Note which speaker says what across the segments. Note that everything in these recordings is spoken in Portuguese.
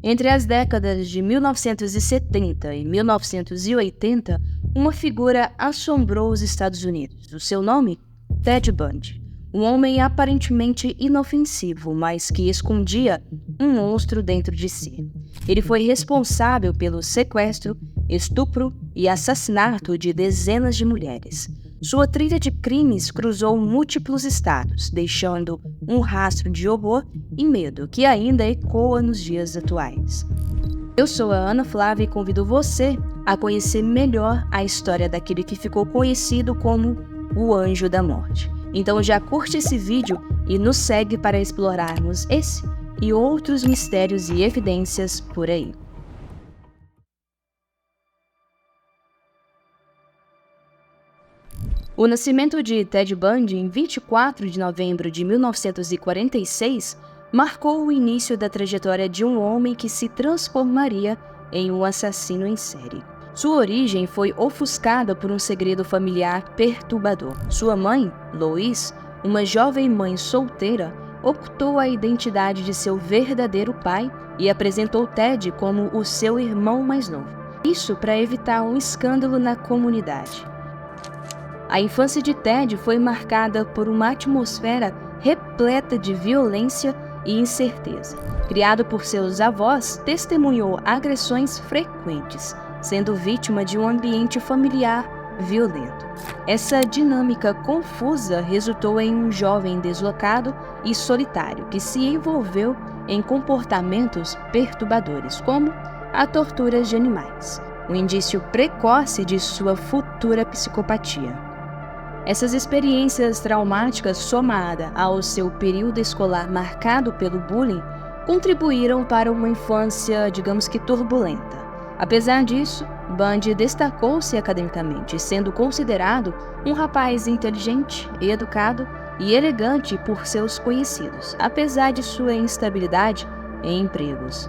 Speaker 1: Entre as décadas de 1970 e 1980, uma figura assombrou os Estados Unidos. O seu nome? Ted Bundy. Um homem aparentemente inofensivo, mas que escondia um monstro dentro de si. Ele foi responsável pelo sequestro, estupro e assassinato de dezenas de mulheres. Sua trilha de crimes cruzou múltiplos estados, deixando um rastro de horror e medo que ainda ecoa nos dias atuais. Eu sou a Ana Flávia e convido você a conhecer melhor a história daquele que ficou conhecido como o Anjo da Morte. Então já curte esse vídeo e nos segue para explorarmos esse e outros mistérios e evidências por aí. O nascimento de Ted Bundy em 24 de novembro de 1946 marcou o início da trajetória de um homem que se transformaria em um assassino em série. Sua origem foi ofuscada por um segredo familiar perturbador. Sua mãe, Lois, uma jovem mãe solteira, ocultou a identidade de seu verdadeiro pai e apresentou Ted como o seu irmão mais novo. Isso para evitar um escândalo na comunidade. A infância de Ted foi marcada por uma atmosfera repleta de violência e incerteza. Criado por seus avós, testemunhou agressões frequentes, sendo vítima de um ambiente familiar violento. Essa dinâmica confusa resultou em um jovem deslocado e solitário que se envolveu em comportamentos perturbadores, como a tortura de animais, um indício precoce de sua futura psicopatia. Essas experiências traumáticas, somada ao seu período escolar marcado pelo bullying, contribuíram para uma infância, digamos que turbulenta. Apesar disso, Bundy destacou-se academicamente, sendo considerado um rapaz inteligente, educado e elegante por seus conhecidos, apesar de sua instabilidade em empregos.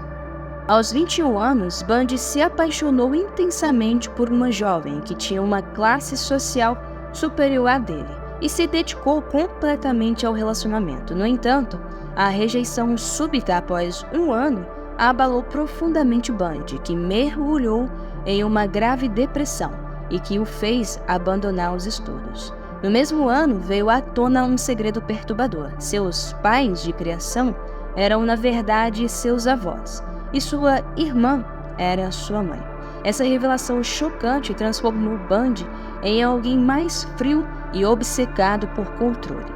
Speaker 1: Aos 21 anos, Bundy se apaixonou intensamente por uma jovem que tinha uma classe social superior à dele e se dedicou completamente ao relacionamento. No entanto, a rejeição súbita após um ano abalou profundamente Bundy, que mergulhou em uma grave depressão e que o fez abandonar os estudos. No mesmo ano, veio à tona um segredo perturbador. Seus pais de criação eram, na verdade, seus avós, e sua irmã era sua mãe. Essa revelação chocante transformou Bundy em alguém mais frio e obcecado por controle.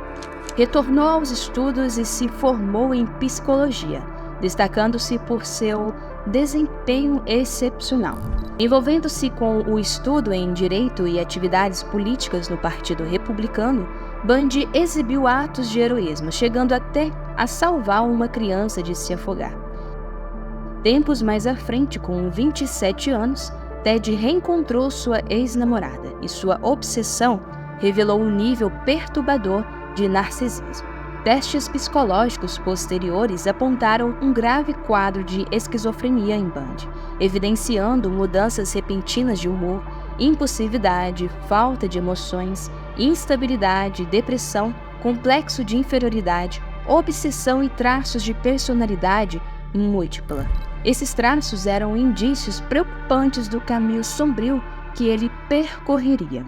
Speaker 1: Retornou aos estudos e se formou em psicologia, destacando-se por seu desempenho excepcional. Envolvendo-se com o estudo em direito e atividades políticas no Partido Republicano, Bundy exibiu atos de heroísmo, chegando até a salvar uma criança de se afogar. Tempos mais à frente, com 27 anos, Ted reencontrou sua ex-namorada e sua obsessão revelou um nível perturbador de narcisismo. Testes psicológicos posteriores apontaram um grave quadro de esquizofrenia em Bundy, evidenciando mudanças repentinas de humor, impulsividade, falta de emoções, instabilidade, depressão, complexo de inferioridade, obsessão e traços de personalidade múltipla. Esses traços eram indícios preocupantes do caminho sombrio que ele percorreria.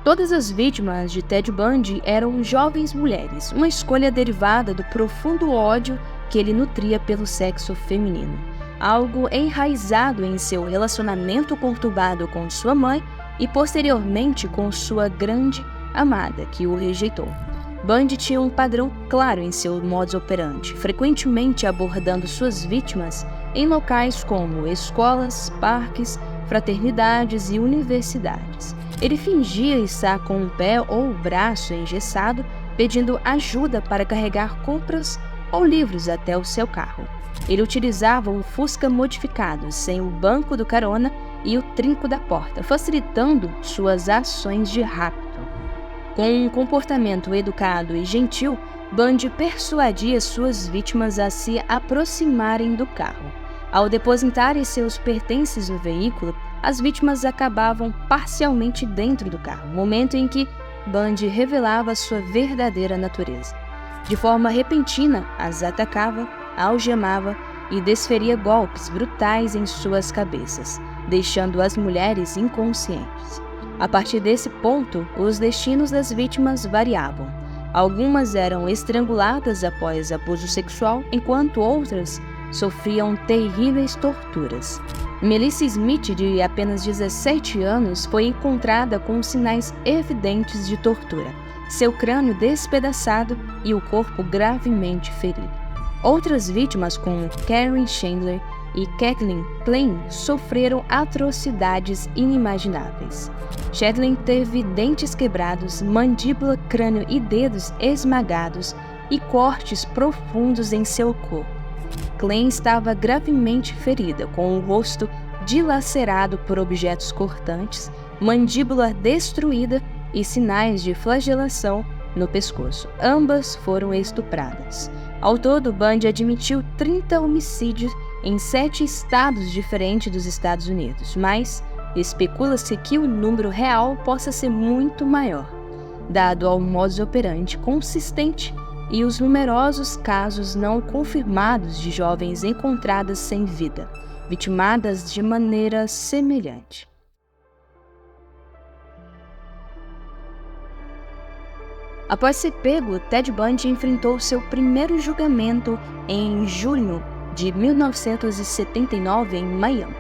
Speaker 1: Todas as vítimas de Ted Bundy eram jovens mulheres, uma escolha derivada do profundo ódio que ele nutria pelo sexo feminino, algo enraizado em seu relacionamento conturbado com sua mãe e posteriormente com sua grande amada, que o rejeitou. Bundy tinha um padrão claro em seu modus operandi, frequentemente abordando suas vítimas em locais como escolas, parques, fraternidades e universidades. Ele fingia estar com um pé ou o braço engessado, pedindo ajuda para carregar compras ou livros até o seu carro. Ele utilizava um Fusca modificado, sem o banco do carona e o trinco da porta, facilitando suas ações de rapto. Com um comportamento educado e gentil, Bundy persuadia suas vítimas a se aproximarem do carro. Ao depositarem seus pertences no veículo, as vítimas acabavam parcialmente dentro do carro, momento em que Bundy revelava sua verdadeira natureza. De forma repentina, as atacava, algemava e desferia golpes brutais em suas cabeças, deixando as mulheres inconscientes. A partir desse ponto, os destinos das vítimas variavam. Algumas eram estranguladas após abuso sexual, enquanto outras sofriam terríveis torturas. Melissa Smith, de apenas 17 anos, foi encontrada com sinais evidentes de tortura, seu crânio despedaçado e o corpo gravemente ferido. Outras vítimas, como Karen Chandler e Kathleen Klein, sofreram atrocidades inimagináveis. Chandler teve dentes quebrados, mandíbula, crânio e dedos esmagados e cortes profundos em seu corpo. Klein estava gravemente ferida, com o rosto dilacerado por objetos cortantes, mandíbula destruída e sinais de flagelação no pescoço. Ambas foram estupradas. Ao todo, Bundy admitiu 30 homicídios em 7 estados diferentes dos Estados Unidos, mas especula-se que o número real possa ser muito maior, dado ao modus operandi consistente e os numerosos casos não confirmados de jovens encontradas sem vida, vitimadas de maneira semelhante. Após ser pego, Ted Bundy enfrentou seu primeiro julgamento em junho de 1979 em Miami,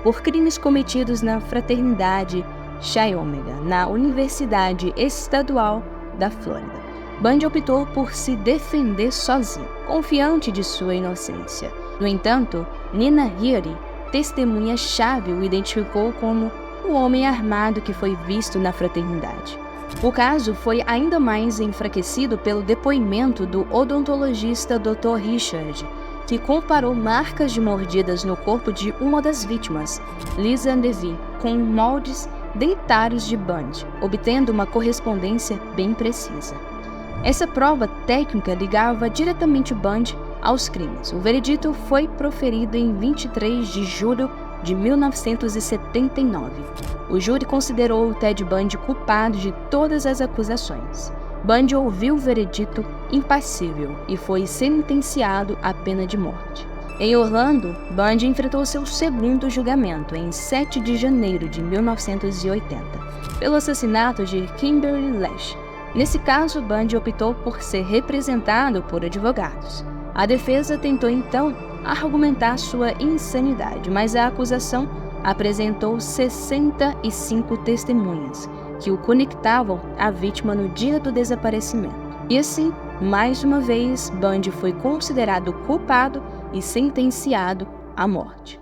Speaker 1: por crimes cometidos na fraternidade Chi Omega, na Universidade Estadual da Flórida. Bundy optou por se defender sozinho, confiante de sua inocência. No entanto, Nina Healy, testemunha-chave, o identificou como o homem armado que foi visto na fraternidade. O caso foi ainda mais enfraquecido pelo depoimento do odontologista Dr. Richard, que comparou marcas de mordidas no corpo de uma das vítimas, Lisa Levy, com moldes dentários de Bundy, obtendo uma correspondência bem precisa. Essa prova técnica ligava diretamente Bundy aos crimes. O veredito foi proferido em 23 de julho de 1979. O júri considerou Ted Bundy culpado de todas as acusações. Bundy ouviu o veredito impassível e foi sentenciado à pena de morte. Em Orlando, Bundy enfrentou seu segundo julgamento em 7 de janeiro de 1980, pelo assassinato de Kimberly Lash. Nesse caso, Bundy optou por ser representado por advogados. A defesa tentou então argumentar sua insanidade, mas a acusação apresentou 65 testemunhas que o conectavam à vítima no dia do desaparecimento. E assim, mais uma vez, Bundy foi considerado culpado e sentenciado à morte.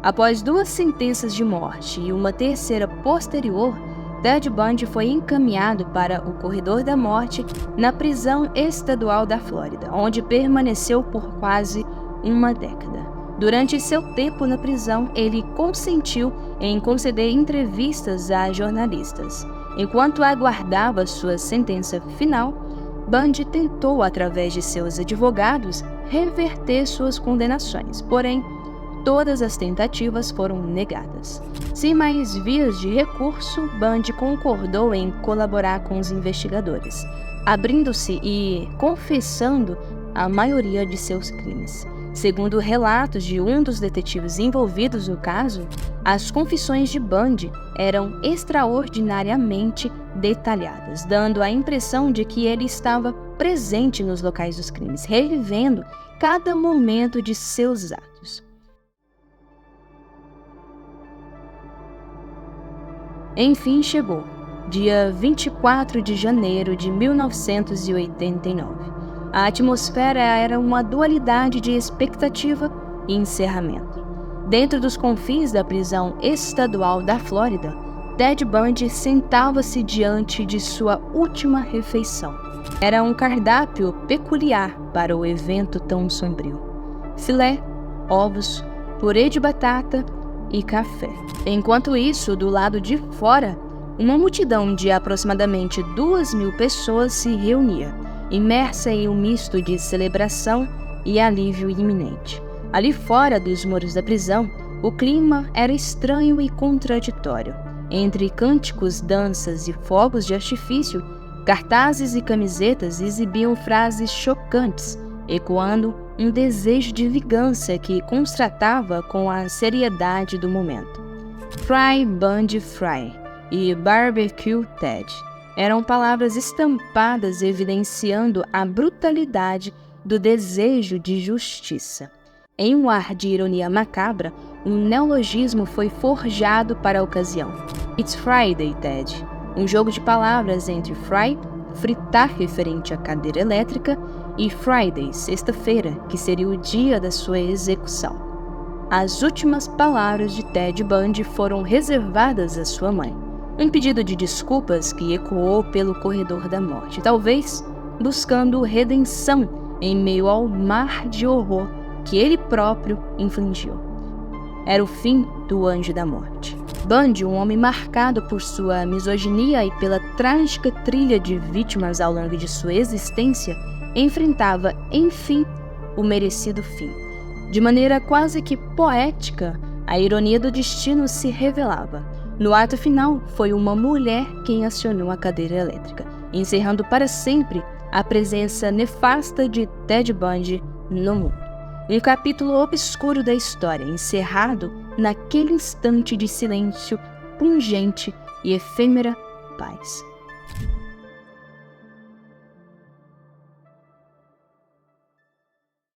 Speaker 1: Após 2 sentenças de morte e uma terceira posterior, Ted Bundy foi encaminhado para o corredor da morte na prisão estadual da Flórida, onde permaneceu por quase uma década. Durante seu tempo na prisão, ele consentiu em conceder entrevistas a jornalistas. Enquanto aguardava sua sentença final, Bundy tentou, através de seus advogados, reverter suas condenações, porém, todas as tentativas foram negadas. Sem mais vias de recurso, Bundy concordou em colaborar com os investigadores, abrindo-se e confessando a maioria de seus crimes. Segundo relatos de um dos detetives envolvidos no caso, as confissões de Bundy eram extraordinariamente detalhadas, dando a impressão de que ele estava presente nos locais dos crimes, revivendo cada momento de seus atos. Enfim chegou, dia 24 de janeiro de 1989. A atmosfera era uma dualidade de expectativa e encerramento. Dentro dos confins da prisão estadual da Flórida, Ted Bundy sentava-se diante de sua última refeição. Era um cardápio peculiar para o evento tão sombrio: filé, ovos, purê de batata e café. Enquanto isso, do lado de fora, uma multidão de aproximadamente 2.000 pessoas se reunia, imersa em um misto de celebração e alívio iminente. Ali fora dos muros da prisão, o clima era estranho e contraditório. Entre cânticos, danças e fogos de artifício, cartazes e camisetas exibiam frases chocantes, ecoando um desejo de vingança que contrastava com a seriedade do momento. Fry Bundy Fry e Barbecue Ted eram palavras estampadas evidenciando a brutalidade do desejo de justiça. Em um ar de ironia macabra, um neologismo foi forjado para a ocasião. It's Friday, Ted, um jogo de palavras entre fry, fritar referente à cadeira elétrica, e Friday, sexta-feira, que seria o dia da sua execução. As últimas palavras de Ted Bundy foram reservadas à sua mãe. Um pedido de desculpas que ecoou pelo corredor da morte, talvez buscando redenção em meio ao mar de horror que ele próprio infligiu. Era o fim do Anjo da Morte. Bundy, um homem marcado por sua misoginia e pela trágica trilha de vítimas ao longo de sua existência, enfrentava, enfim, o merecido fim. De maneira quase que poética, a ironia do destino se revelava. No ato final, foi uma mulher quem acionou a cadeira elétrica, encerrando para sempre a presença nefasta de Ted Bundy no mundo. Um capítulo obscuro da história, encerrado naquele instante de silêncio, pungente e efêmera paz.